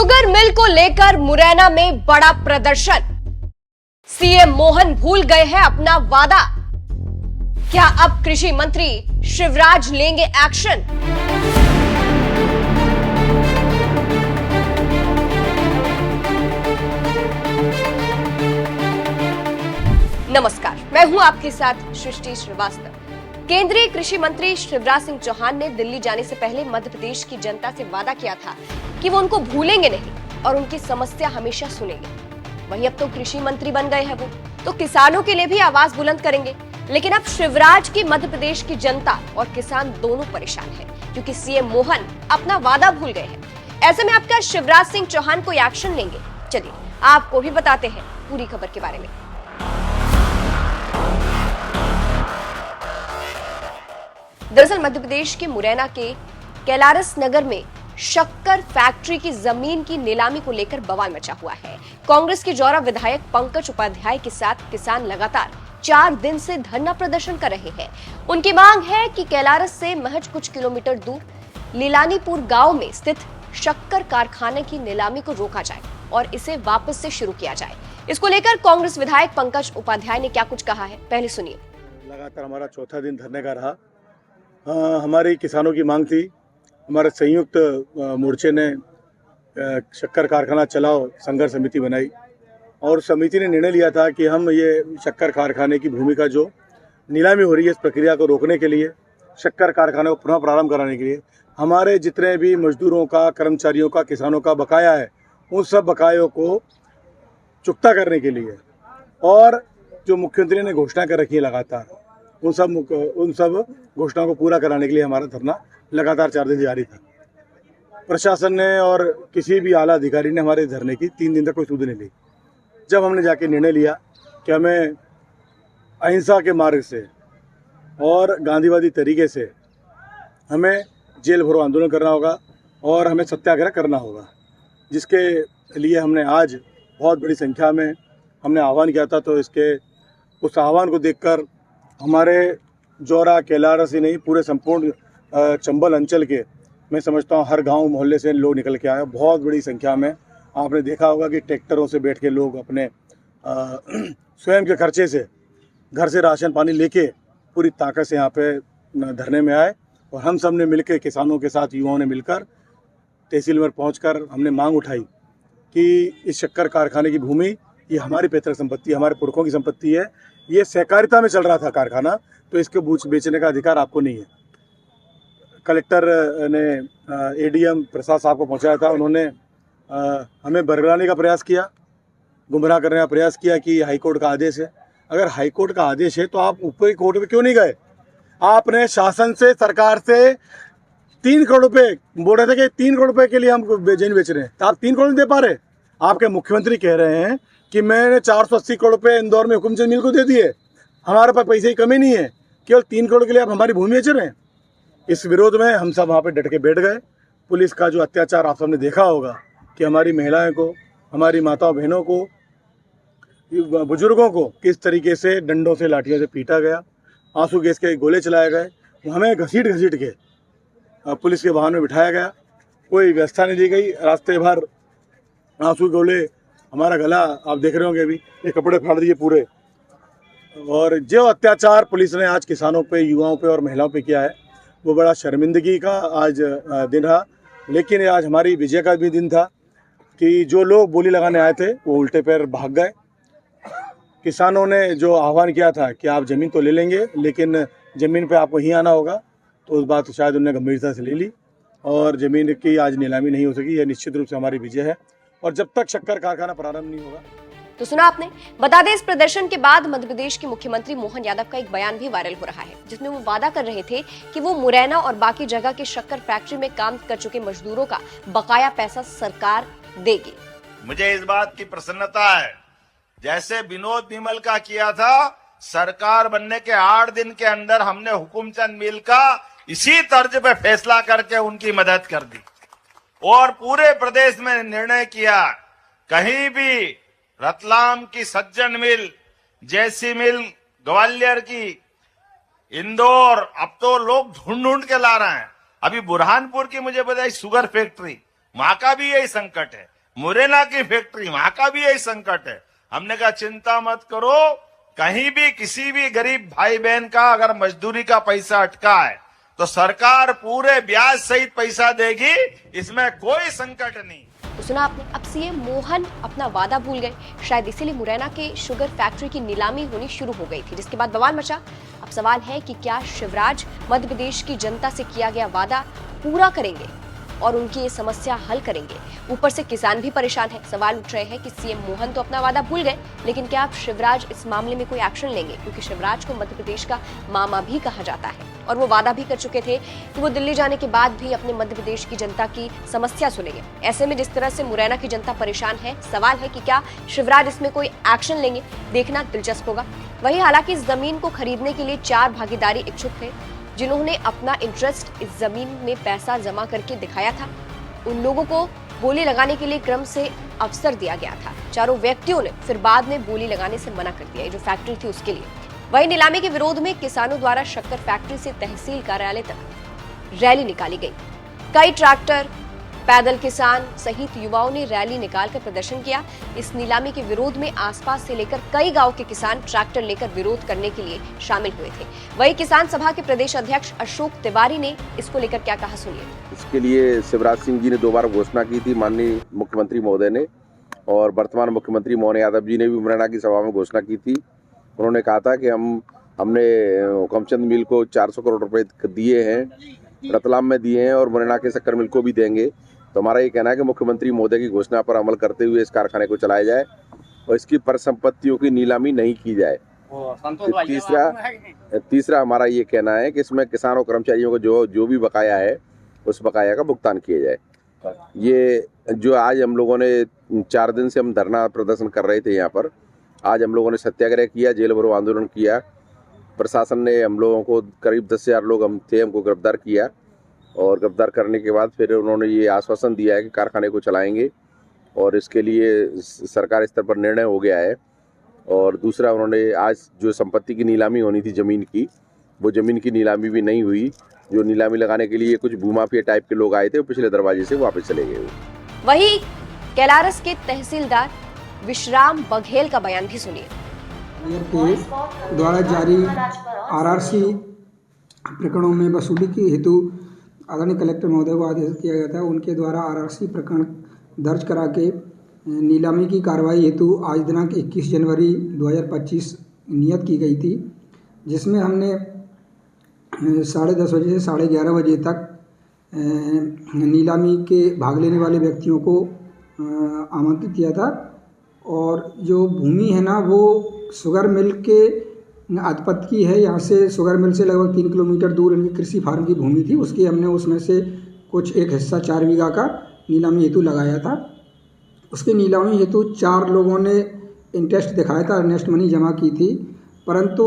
Sugar mill को लेकर मुरैना में बड़ा प्रदर्शन। सीएम मोहन भूल गए हैं अपना वादा। क्या अब कृषि मंत्री शिवराज लेंगे एक्शन? नमस्कार, मैं हूं आपके साथ सृष्टि श्रीवास्तव। केंद्रीय कृषि मंत्री शिवराज सिंह चौहान ने दिल्ली जाने से पहले मध्य प्रदेश की जनता से वादा किया था कि वो उनको भूलेंगे नहीं और उनकी समस्या हमेशा सुनेंगे। वहीं अब तो कृषि मंत्री बन गए हैं वो, तो किसानों के लिए भी आवाज बुलंद करेंगे। लेकिन अब शिवराज की मध्य प्रदेश की जनता और किसान दोनों परेशान है, क्योंकि सीएम मोहन अपना वादा भूल गए हैं। ऐसे में अब क्या शिवराज सिंह चौहान कोई एक्शन लेंगे? चलिए आपको भी बताते हैं पूरी खबर के बारे में। दरअसल मध्य प्रदेश के मुरैना के कैलारस नगर में शक्कर फैक्ट्री की जमीन की नीलामी को लेकर बवाल मचा हुआ है। कांग्रेस के जौरा विधायक पंकज उपाध्याय के साथ किसान लगातार 4 दिन से धरना प्रदर्शन कर रहे हैं। उनकी मांग है कि कैलारस से महज कुछ किलोमीटर दूर लीलानीपुर गांव में स्थित शक्कर कारखाने की नीलामी को रोका जाए और इसे वापस से शुरू किया जाए। इसको लेकर कांग्रेस विधायक पंकज उपाध्याय ने क्या कुछ कहा है, पहले सुनिए। लगातार हमारा चौथा दिन धरने का रहा। हमारी किसानों की मांग थी, हमारे संयुक्त मोर्चे ने शक्कर कारखाना चलाओ संघर्ष समिति बनाई और समिति ने निर्णय लिया था कि हम ये शक्कर कारखाने की भूमि का जो नीलामी हो रही है इस प्रक्रिया को रोकने के लिए, शक्कर कारखाने को पुनः प्रारंभ कराने के लिए हमारे जितने भी मजदूरों का, कर्मचारियों का, किसानों का बकाया है उन सब बकायों को चुकता करने के लिए और जो मुख्यमंत्री ने घोषणा कर रखी है लगातार उन सब घोषणाओं को पूरा कराने के लिए हमारा धरना लगातार 4 दिन जारी था। प्रशासन ने और किसी भी आला अधिकारी ने हमारे धरने की 3 दिन तक कोई सुध नहीं ली। जब हमने जाके निर्णय लिया कि हमें अहिंसा के मार्ग से और गांधीवादी तरीके से हमें जेल भरो आंदोलन करना होगा और हमें सत्याग्रह करना होगा, जिसके लिए हमने आज बहुत बड़ी संख्या में हमने आह्वान किया था। तो उस आह्वान को देखकर हमारे जौरा कैलारस ही नहीं पूरे संपूर्ण चंबल अंचल के मैं समझता हूँ हर गांव मोहल्ले से लोग निकल के आए। बहुत बड़ी संख्या में आपने देखा होगा कि ट्रैक्टरों से बैठ के लोग अपने स्वयं के खर्चे से घर से राशन पानी लेके पूरी ताकत से यहाँ पे धरने में आए और हम सब ने मिलकर किसानों के साथ युवाओं ने मिलकर तहसील में पहुँचकर हमने मांग उठाई कि इस शक्कर कारखाने की भूमि ये हमारी पैतृक संपत्ति, हमारे पुरखों की संपत्ति है। ये सहकारिता में चल रहा था कारखाना, तो इसके बेचने का अधिकार आपको नहीं है। कलेक्टर ने एडीएम प्रसाद साहब को पहुंचाया था। उन्होंने हमें बरगलाने का प्रयास किया, गुमराह करने का प्रयास किया कि हाईकोर्ट का आदेश है। अगर हाईकोर्ट का आदेश है तो आप ऊपरी कोर्ट में क्यों नहीं गए? आपने शासन से, सरकार से 3 करोड़ रुपये बोल रहे थे कि 3 करोड़ रुपये के लिए हम जमीन बेच रहे हैं, तो आप 3 करोड़ नहीं दे पा रहे। आपके मुख्यमंत्री कह रहे हैं कि मैंने 480 करोड़ रुपये इंदौर में हुकुमचंद मिल को दे दिए, हमारे पास पैसे की कमी नहीं है, केवल 3 करोड़ के लिए आप हमारी भूमि बेच रहे हैं। इस विरोध में हम सब वहाँ पे डट के बैठ गए। पुलिस का जो अत्याचार आप सबने देखा होगा कि हमारी महिलाओं को, हमारी माताओं बहनों को, बुजुर्गों को किस तरीके से डंडों से, लाठियों से पीटा गया, आंसू गैस के गोले चलाए गए, हमें घसीट के पुलिस के वाहन में बिठाया गया। कोई व्यवस्था नहीं दी गई। रास्ते भर आंसू गोले, हमारा गला आप देख रहे होंगे, अभी ये कपड़े फाड़ दिए पूरे। और जो अत्याचार पुलिस ने आज किसानों पे, युवाओं पे और महिलाओं पे किया है वो बड़ा शर्मिंदगी का आज दिन रहा। लेकिन आज हमारी विजय का भी दिन था कि जो लोग बोली लगाने आए थे वो उल्टे पैर भाग गए। किसानों ने जो आह्वान किया था कि आप ज़मीन तो ले लेंगे लेकिन ज़मीन पे आपको ही आना होगा, तो उस बात शायद उन्होंने गंभीरता से ले ली और ज़मीन की आज नीलामी नहीं हो सकी। यह निश्चित रूप से हमारी विजय है और जब तक शक्कर कारखाना प्रारंभ नहीं होगा। तो सुना आपने। बता दें, इस प्रदर्शन के बाद मध्य प्रदेश के मुख्यमंत्री मोहन यादव का एक बयान भी वायरल हो रहा है, जिसमें वो वादा कर रहे थे कि वो मुरैना और बाकी जगह के शक्कर फैक्ट्री में काम कर चुके मजदूरों का बकाया पैसा सरकार देगी। मुझे इस बात की प्रसन्नता है, जैसे विनोद विमल का किया था, सरकार बनने के 8 दिन के अंदर हमने हुकुमचंद मिल का इसी तर्ज पे फैसला करके उनकी मदद कर दी और पूरे प्रदेश में निर्णय किया कहीं भी रतलाम की सज्जन मिल, जैसी मिल, ग्वालियर की, इंदौर, अब तो लोग ढूंढ ढूंढ के ला रहे हैं। अभी बुरहानपुर की मुझे बताई शुगर फैक्ट्री, वहां का भी यही संकट है। मुरैना की फैक्ट्री, वहां का भी यही संकट है। हमने कहा चिंता मत करो, कहीं भी किसी भी गरीब भाई बहन का अगर मजदूरी का पैसा अटका है तो सरकार पूरे ब्याज सहित पैसा देगी, इसमें कोई संकट नहीं। तो सुना आपने, अब सीएम मोहन अपना वादा भूल गए। शायद इसीलिए मुरैना के शुगर फैक्ट्री की नीलामी होनी शुरू हो गई थी, जिसके बाद बवाल मचा। अब सवाल है कि क्या शिवराज मध्य प्रदेश की जनता से किया गया वादा पूरा करेंगे और उनकी ये समस्या हल करेंगे। ऊपर से किसान भी परेशान है। सवाल उठ रहे हैं कि सीएम मोहन तो अपना वादा भूल गए, लेकिन क्या अब शिवराज इस मामले में कोई एक्शन लेंगे, क्योंकि शिवराज को मध्य प्रदेश का मामा भी कहा जाता है और वो वादा भी कर चुके थे कि वो दिल्ली जाने के बाद भी अपने मध्य प्रदेश की जनता की समस्या सुनेंगे। ऐसे में जिस तरह से मुरैना की जनता परेशान है, सवाल है कि क्या शिवराज इसमें कोई एक्शन लेंगे, देखना दिलचस्प होगा। वहीं हालांकि इस जमीन को खरीदने के लिए 4 भागीदारी इच्छुक थे, जिन्होंने अपना इंटरेस्ट इस जमीन में पैसा जमा करके दिखाया था। उन लोगों को बोली लगाने के लिए क्रम से अवसर दिया गया था। चारों व्यक्तियों ने फिर बाद में बोली लगाने से मना कर दिया, जो फैक्ट्री थी उसके लिए। वहीं नीलामी के विरोध में किसानों द्वारा शक्कर फैक्ट्री से तहसील कार्यालय तक रैली निकाली गई। कई ट्रैक्टर, पैदल किसान सहित युवाओं ने रैली निकालकर प्रदर्शन किया। इस नीलामी के विरोध में आसपास से लेकर कई गांव के किसान ट्रैक्टर लेकर विरोध करने के लिए शामिल हुए थे। वहीं किसान सभा के प्रदेश अध्यक्ष अशोक तिवारी ने इसको लेकर क्या कहा, सुनिए। इसके लिए शिवराज सिंह जी ने 2 बार घोषणा की थी, माननीय मुख्यमंत्री महोदय ने, और वर्तमान मुख्यमंत्री मोहन यादव जी ने भी मुरैना की सभा में घोषणा की थी। उन्होंने कहा था कि हमने हुकमचंद मिल को 400 करोड़ रुपए दिए हैं, रतलाम में दिए हैं और मुरैना के शक्कर मिल को भी देंगे। तो हमारा ये कहना है कि मुख्यमंत्री महोदय की घोषणा पर अमल करते हुए इस कारखाने को चलाया जाए और इसकी परिसंपत्तियों की नीलामी नहीं की जाए। तीसरा हमारा ये कहना है कि इसमें किसान और कर्मचारियों को जो भी बकाया है उस बकाया का भुगतान किया जाए। ये जो आज हम लोगों ने 4 दिन से हम धरना प्रदर्शन कर रहे थे, यहाँ पर आज हम लोगों ने सत्याग्रह किया, जेल भरो आंदोलन किया। प्रशासन ने हम लोगों को करीब 10,000 लोग हमको गिरफ्तार किया और गिरफ्तार करने के बाद फिर उन्होंने ये आश्वासन दिया है कि कारखाने को चलाएंगे और इसके लिए सरकार स्तर पर निर्णय हो गया है। और दूसरा, उन्होंने आज जो संपत्ति की नीलामी होनी थी ज़मीन की, वो ज़मीन की नीलामी भी नहीं हुई। जो नीलामी लगाने के लिए कुछ भूमाफिया टाइप के लोग आए थे, वो पिछले दरवाजे से वापस चले गए। वहीं कैलारस के तहसीलदार विश्राम बघेल का बयान भी सुनिए। के द्वारा जारी आरआरसी प्रकरणों में वसूली के हेतु आदरणीय कलेक्टर महोदय को आदेश किया गया था। उनके द्वारा आरआरसी प्रकरण दर्ज करा के नीलामी की कार्रवाई हेतु आज दिनांक 21 जनवरी 2025 नियत की गई थी, जिसमें हमने 10:30 बजे से 11:30 बजे तक नीलामी के भाग लेने वाले व्यक्तियों को आमंत्रित किया था। और जो भूमि है ना, वो शुगर मिल के आधिपत्य की है। यहाँ से शुगर मिल से लगभग 3 किलोमीटर दूर इनकी कृषि फार्म की भूमि थी। उसकी हमने उसमें से कुछ एक हिस्सा 4 बीघा का नीलामी हेतु लगाया था। उसके नीलामी हेतु 4 लोगों ने इंटरेस्ट दिखाया था, अर्नेस्ट मनी जमा की थी, परंतु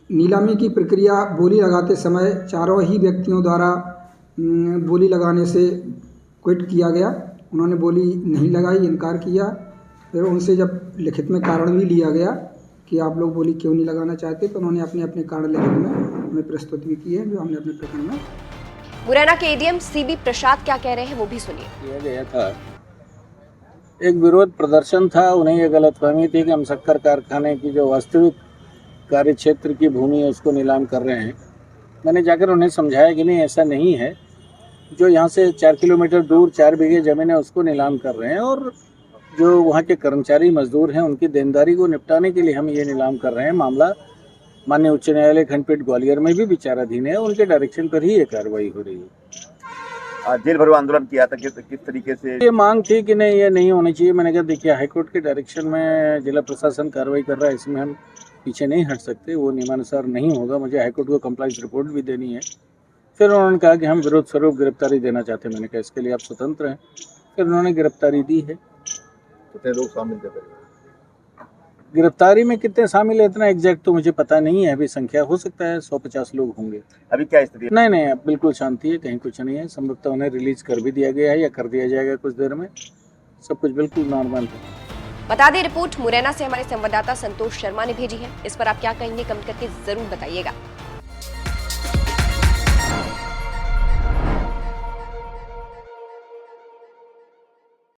नीलामी की प्रक्रिया बोली लगाते समय चारों ही व्यक्तियों द्वारा बोली लगाने से क्विट किया गया। उन्होंने बोली नहीं लगाई, इनकार किया। फिर उनसे जब लिखित में कारण भी लिया गया कि आप लोग बोली क्यों नहीं लगाना चाहते, तो उन्होंने अपने अपने कारण लिखित में हमें प्रस्तुत भी किए, जो हमने अपने प्रकरण में। मुरैना के एडीएम सीबी प्रसाद क्या कह रहे हैं, वो भी सुनिए। किया गया था, एक विरोध प्रदर्शन था। उन्हें ये गलतफहमी थी कि हम शक्कर कारखाने की जो वास्तविक कार्य क्षेत्र की भूमि है उसको नीलाम कर रहे हैं। मैंने जाकर उन्हें समझाया कि नहीं, ऐसा नहीं है। जो यहाँ से 4 किलोमीटर दूर 4 बीघे ज़मीन है उसको नीलाम कर रहे हैं, और जो वहाँ के कर्मचारी मजदूर हैं उनकी देनदारी को निपटाने के लिए हम ये नीलाम कर रहे हैं। मामला माननीय उच्च न्यायालय खंडपीठ ग्वालियर में भी विचाराधीन है, उनके डायरेक्शन पर ही ये कार्रवाई हो रही है। जेल भरो आंदोलन किया था, किस तरीके से ये मांग थी कि नहीं, ये नहीं होनी चाहिए। मैंने कहा देखिए, हाईकोर्ट के डायरेक्शन में जिला प्रशासन कार्रवाई कर रहा है, इसमें हम पीछे नहीं हट सकते। वो नियमानुसार नहीं होगा, मुझे हाईकोर्ट को कंप्लाइंस रिपोर्ट भी देनी है। फिर उन्होंने कहा कि हम विरोध स्वरूप गिरफ्तारी देना चाहते हैं। मैंने कहा इसके लिए आप स्वतंत्र हैं। फिर उन्होंने गिरफ्तारी दी है। कितने लोग शामिल थे? गिरफ्तारी में कितने शामिल है इतना एग्जैक्ट तो मुझे पता नहीं है। अभी संख्या हो सकता है 150 लोग होंगे। अभी क्या स्थिति है? नहीं, अब बिल्कुल शांति है, कहीं कुछ नहीं है। संभवतः उन्हें रिलीज कर भी दिया गया है या कर दिया जाएगा कुछ देर में। सब कुछ बिल्कुल नॉर्मल है। बता दें, रिपोर्ट मुरैना से हमारे संवाददाता संतोष शर्मा ने भेजी है। इस पर आप क्या कहेंगे, कमेंट करके जरूर बताइएगा।